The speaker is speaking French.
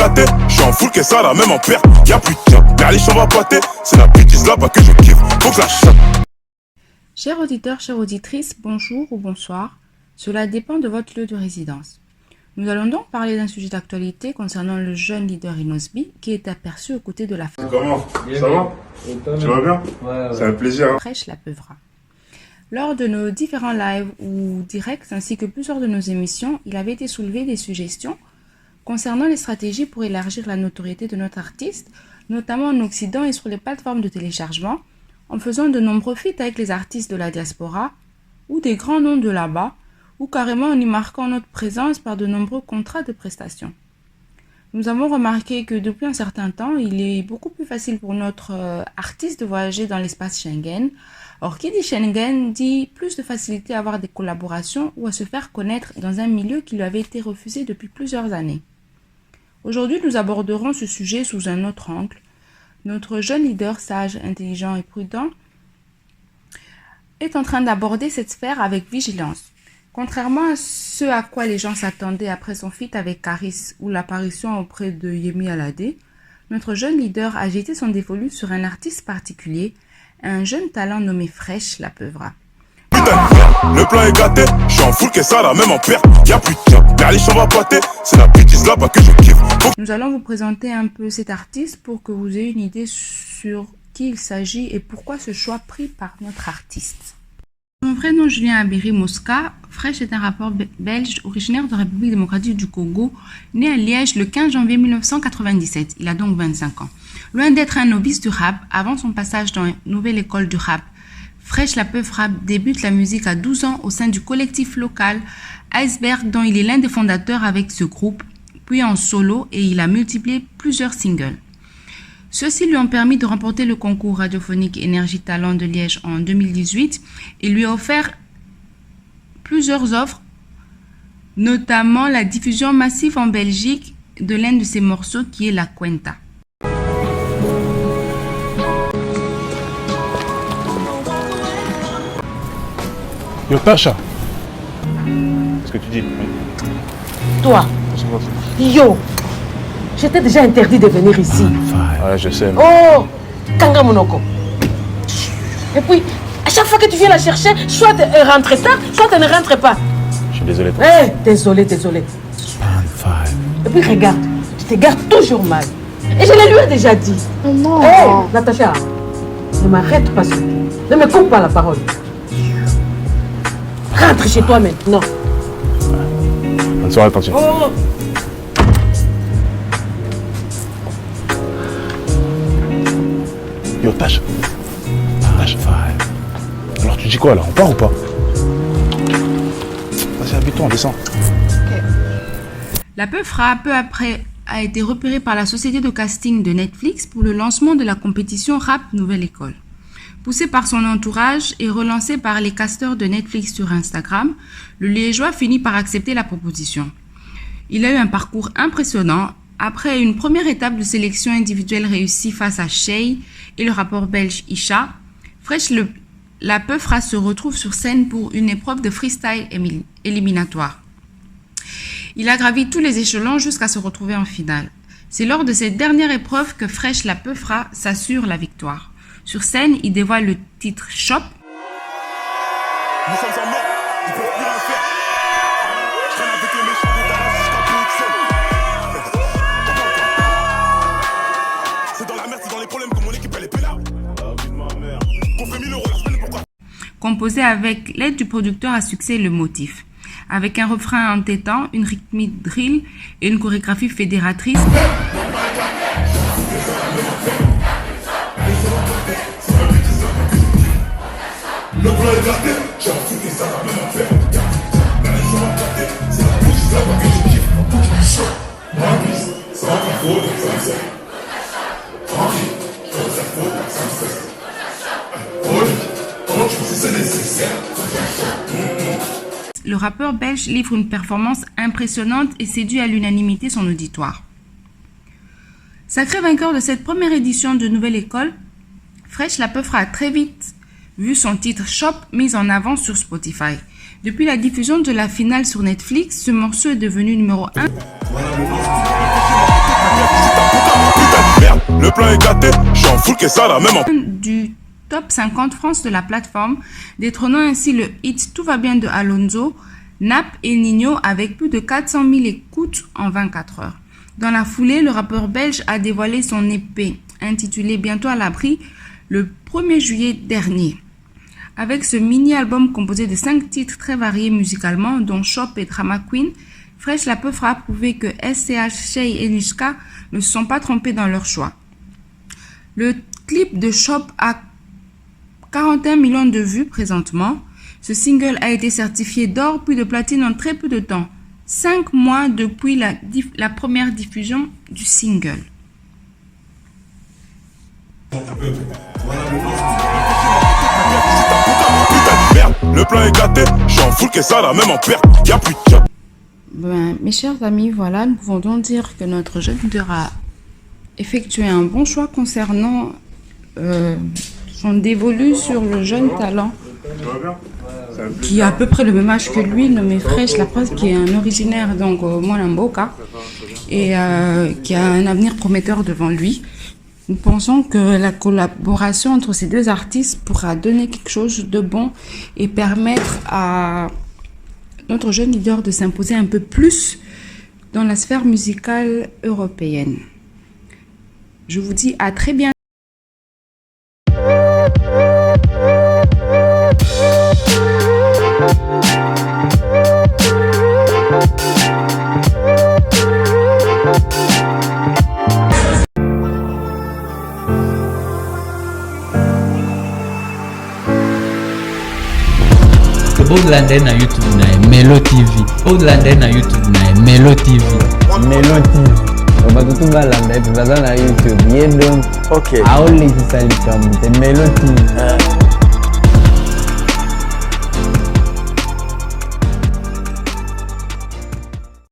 gâté, je suis en full que ça là, même en perte. Y'a plus de job, Berlich on va pâter. C'est la bêtise là-bas que je kiffe, faut que ça chope. Chers auditeurs, chères auditrices, bonjour ou bonsoir. Cela dépend de votre lieu de résidence. Nous allons donc parler d'un sujet d'actualité concernant le jeune leader Inosbi qui est aperçu aux côtés de la femme. Comment? Ça va? Tu vas bien? Ouais. C'est un plaisir. Hein? Fraîche la peuvra. Lors de nos différents lives ou directs ainsi que plusieurs de nos émissions, il avait été soulevé des suggestions concernant les stratégies pour élargir la notoriété de notre artiste, notamment en Occident et sur les plateformes de téléchargement, en faisant de nombreux feats avec les artistes de la diaspora ou des grands noms de là-bas, ou carrément en y marquant notre présence par de nombreux contrats de prestations. Nous avons remarqué que depuis un certain temps, il est beaucoup plus facile pour notre artiste de voyager dans l'espace Schengen. Or, qui dit Schengen dit plus de facilité à avoir des collaborations ou à se faire connaître dans un milieu qui lui avait été refusé depuis plusieurs années. Aujourd'hui, nous aborderons ce sujet sous un autre angle. Notre jeune leader sage, intelligent et prudent est en train d'aborder cette sphère avec vigilance. Contrairement à ce à quoi les gens s'attendaient après son feat avec Caris ou l'apparition auprès de Yemi Alade, notre jeune leader a jeté son dévolu sur un artiste particulier, un jeune talent nommé Fraîche la peuvra. Putain de merde, le plan est gâté, je suis en full que ça là, même en perte. Y'a plus de job, Berlich on va pâter. C'est la bêtise là-bas que je kiffe. Nous allons vous présenter un peu cet artiste pour que vous ayez une idée sur qui il s'agit et pourquoi ce choix pris par notre artiste. Son vrai nom Julien Abiri Mosca, Fraîche est un rappeur belge originaire de la République démocratique du Congo, né à Liège le 15 janvier 1997. Il a donc 25 ans. Loin d'être un novice du rap, avant son passage dans une nouvelle école du rap, Fraîche la peuvra débute la musique à 12 ans au sein du collectif local Iceberg dont il est l'un des fondateurs avec ce groupe, puis en solo et il a multiplié plusieurs singles. Ceux-ci lui ont permis de remporter le concours radiophonique Énergie Talent de Liège en 2018 et lui a offert plusieurs offres, notamment la diffusion massive en Belgique de l'un de ses morceaux qui est La Cuenta. Yo, Tasha. Qu'est-ce que tu dis? Toi, yo, je t'ai déjà interdit de venir ici. Ouais, je sais. Oh, Kanga Monoko. Et puis, à chaque fois que tu viens la chercher, soit tu rentres tard, soit tu ne rentres pas. Je suis désolé. Eh, désolé. Et puis regarde, tu te gardes toujours mal. Et je le lui ai déjà dit. Non. Eh, Natacha, ne m'arrête pas surtout. Ne me coupe pas la parole. Rentre chez toi maintenant. Bonne soirée, attention. Oh. Yo, Tasha. Alors, tu dis quoi là? On part ou pas? Vas-y, habille-toi, on descend. La peuvra, peu après, a été repérée par la société de casting de Netflix pour le lancement de la compétition Rap Nouvelle École. Poussé par son entourage et relancé par les casteurs de Netflix sur Instagram, le Liégeois finit par accepter la proposition. Il a eu un parcours impressionnant. Après une première étape de sélection individuelle réussie face à Shay et le rappeur belge Isha, Fraîche la peuvra se retrouve sur scène pour une épreuve de freestyle éliminatoire. Il a gravi tous les échelons jusqu'à se retrouver en finale. C'est lors de cette dernière épreuve que Fraîche la peuvra s'assure la victoire. Sur scène, il dévoile le titre Shop. Nous sommes en mort, ils peuvent plus rien faire. Je traîne avec les méchants des talents jusqu'à Bruxelles. C'est dans la merde, c'est dans les problèmes que mon équipe elle est pénale. La vie de ma mère. Qu'on fait 1000 € la semaine, pourquoi? Composé avec l'aide du producteur à succès Le Motif. Avec un refrain entêtant, une rythmique drill et une chorégraphie fédératrice. Le plan est gâté, j'ai enfoui ça la même affaire. Berlich on va pâter, c'est la bêtise là-bas que je kiffe. Ma vie, ça va pas faute, ça me sert. Tranquille, je fais ça faute, ça me stresse. Comment tu penses que c'est nécessaire? Le rappeur belge livre une performance impressionnante et séduit à l'unanimité son auditoire. Sacré vainqueur de cette première édition de Nouvelle École, Fraîche la peuvra a très vite vu son titre Shop mis en avant sur Spotify. Depuis la diffusion de la finale sur Netflix, ce morceau est devenu numéro 1. Le plan est gâté, j'en fous que ça la même en... Du top 50 France de la plateforme, détrônant ainsi le hit Tout va bien de Alonso, Nap et Nino avec plus de 400 000 écoutes en 24 heures. Dans la foulée, le rappeur belge a dévoilé son EP, intitulé Bientôt à l'abri, le 1er juillet dernier. Avec ce mini-album composé de 5 titres très variés musicalement, dont Shop et Drama Queen, Fresh La Peu fera prouver que SCH, Shay et Niska ne se sont pas trompés dans leur choix. Le clip de Shop a 41 millions de vues présentement. Ce single a été certifié d'or puis de platine en très peu de temps, 5 mois depuis la première diffusion du single. Le plan est gâté, j'en fous que ça la même en perte. Y'a plus de... Mes chers amis, voilà, nous pouvons donc dire que notre jeune leader a effectué un bon choix concernant son dévolu sur le jeune talent qui a à peu près le même âge que lui, nommé Fresh La Preuve, qui est un originaire donc Mwanamboka et qui a un avenir prometteur devant lui. Nous pensons que la collaboration entre ces deux artistes pourra donner quelque chose de bon et permettre à notre jeune leader de s'imposer un peu plus dans la sphère musicale européenne. Je vous dis à très bientôt. Outlander na YouTube na Melo TV. Outlander na YouTube na Melo TV. Melo TV. Batutunga landa ipibazana na YouTube. Yedon. Okay. Aoli kisalika mte Melo TV.